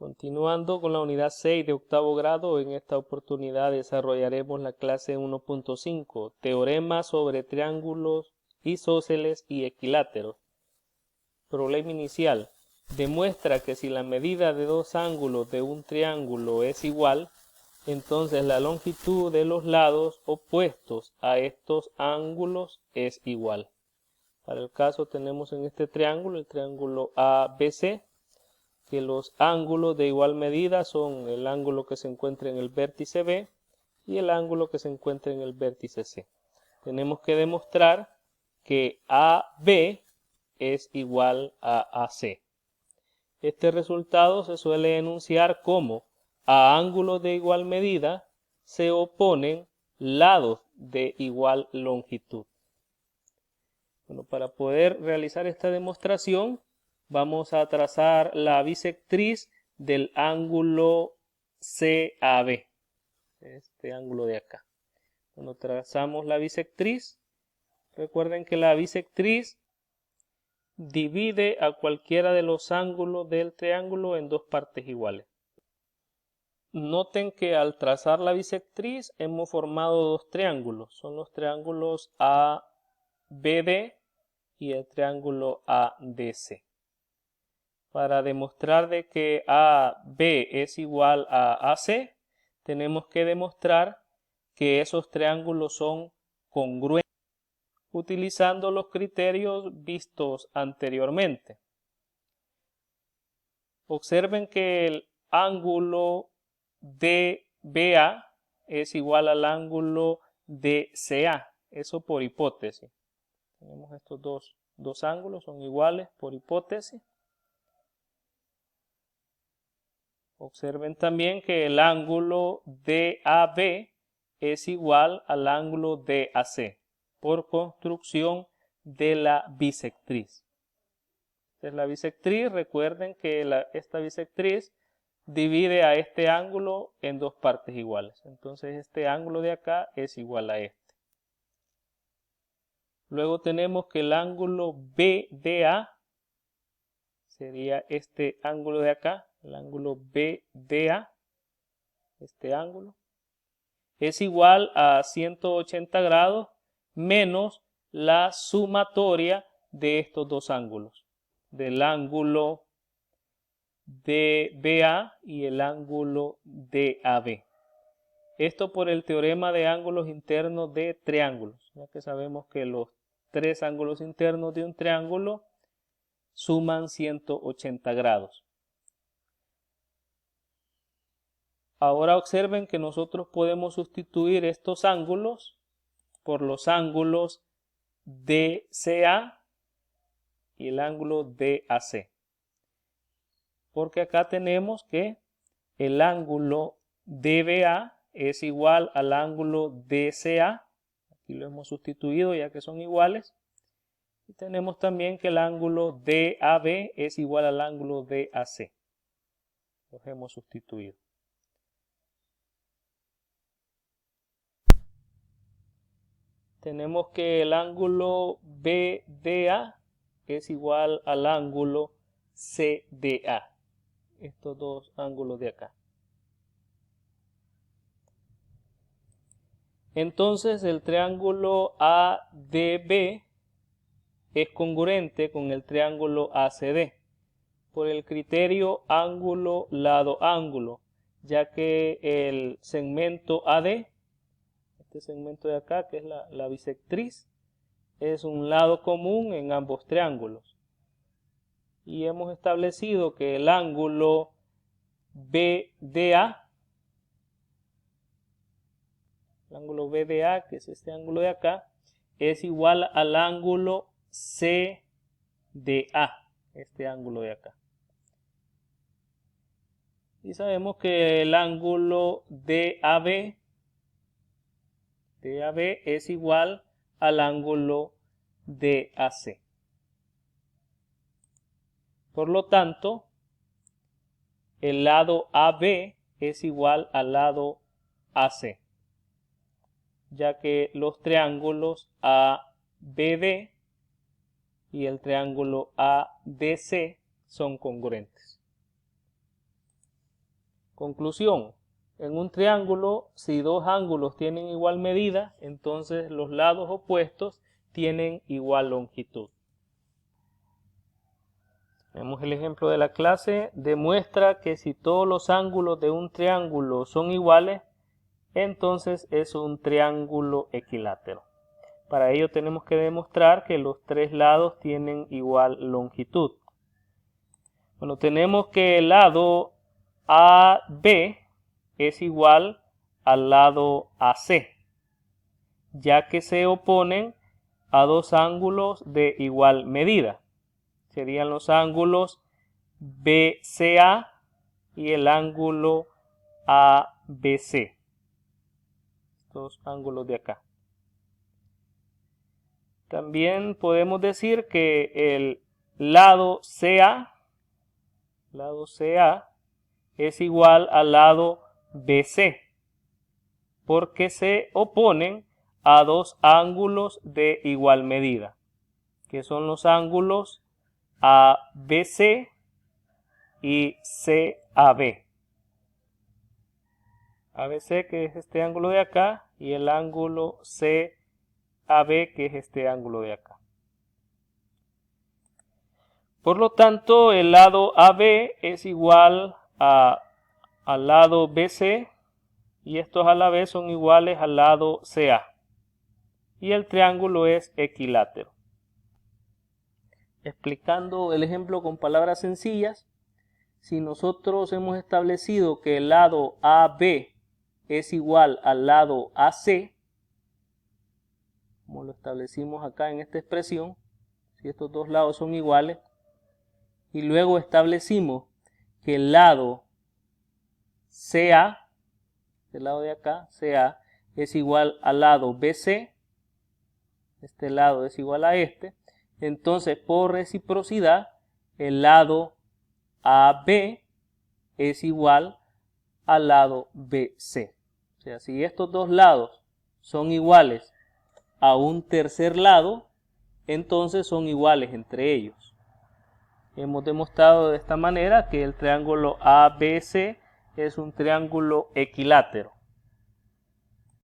Continuando con la unidad 6 de octavo grado, en esta oportunidad desarrollaremos la clase 1.5, teorema sobre triángulos isósceles y equiláteros. Problema inicial. Demuestra que si la medida de dos ángulos de un triángulo es igual, entonces la longitud de los lados opuestos a estos ángulos es igual. Para el caso tenemos en este triángulo, el triángulo ABC, que los ángulos de igual medida son el ángulo que se encuentra en el vértice B y el ángulo que se encuentra en el vértice C. Tenemos que demostrar que AB es igual a AC. Este resultado se suele enunciar como a ángulos de igual medida se oponen lados de igual longitud. Bueno, para poder realizar esta demostración, vamos a trazar la bisectriz del ángulo CAB, este ángulo de acá. Cuando trazamos la bisectriz, recuerden que la bisectriz divide a cualquiera de los ángulos del triángulo en dos partes iguales. Noten que al trazar la bisectriz hemos formado dos triángulos. Son los triángulos ABD y el triángulo ADC. Para demostrar de que AB es igual a AC, tenemos que demostrar que esos triángulos son congruentes, utilizando los criterios vistos anteriormente. Observen que el ángulo DBA es igual al ángulo DCA, eso por hipótesis. Tenemos estos dos ángulos, son iguales por hipótesis. Observen también que el ángulo DAB es igual al ángulo DAC por construcción de la bisectriz. Esta es la bisectriz. Recuerden que esta bisectriz divide a este ángulo en dos partes iguales. Entonces este ángulo de acá es igual a este. Luego tenemos que el ángulo BDA sería este ángulo de acá. El ángulo BDA, este ángulo, es igual a 180 grados menos la sumatoria de estos dos ángulos, del ángulo DBA y el ángulo DAB. Esto por el teorema de ángulos internos de triángulos, ya que sabemos que los tres ángulos internos de un triángulo suman 180 grados. Ahora observen que nosotros podemos sustituir estos ángulos por los ángulos DCA y el ángulo DAC. Porque acá tenemos que el ángulo DBA es igual al ángulo DCA. Aquí lo hemos sustituido ya que son iguales. Y tenemos también que el ángulo DAB es igual al ángulo DAC. Los hemos sustituido. Tenemos que el ángulo BDA es igual al ángulo CDA. Estos dos ángulos de acá. Entonces el triángulo ADB es congruente con el triángulo ACD por el criterio ángulo lado ángulo, ya que el segmento AD, este segmento de acá que es la bisectriz, es un lado común en ambos triángulos. Y hemos establecido que el ángulo BDA, que es este ángulo de acá, es igual al ángulo CDA, este ángulo de acá. Y sabemos que el ángulo DAB es igual al ángulo DAC. Por lo tanto, el lado AB es igual al lado AC, ya que los triángulos ABD y el triángulo ADC son congruentes. Conclusión. En un triángulo, si dos ángulos tienen igual medida, entonces los lados opuestos tienen igual longitud. Vemos el ejemplo de la clase. Demuestra que si todos los ángulos de un triángulo son iguales, entonces es un triángulo equilátero. Para ello tenemos que demostrar que los tres lados tienen igual longitud. Bueno, tenemos que el lado AB es igual al lado AC, ya que se oponen a dos ángulos de igual medida. Serían los ángulos BCA y el ángulo ABC. Estos ángulos de acá. También podemos decir que el lado CA es igual al lado BC, porque se oponen a dos ángulos de igual medida, que son los ángulos ABC y CAB. ABC, que es este ángulo de acá, y el ángulo CAB, que es este ángulo de acá. Por lo tanto, el lado AB es igual al lado BC y estos a la vez son iguales al lado CA. Y el triángulo es equilátero. Explicando el ejemplo con palabras sencillas, si nosotros hemos establecido que el lado AB es igual al lado AC, como lo establecimos acá en esta expresión, si estos dos lados son iguales, y luego establecimos que el lado CA, el lado de acá, CA, es igual al lado BC, este lado es igual a este, entonces por reciprocidad el lado AB es igual al lado BC. O sea, si estos dos lados son iguales a un tercer lado, entonces son iguales entre ellos. Hemos demostrado de esta manera que el triángulo ABC es un triángulo equilátero.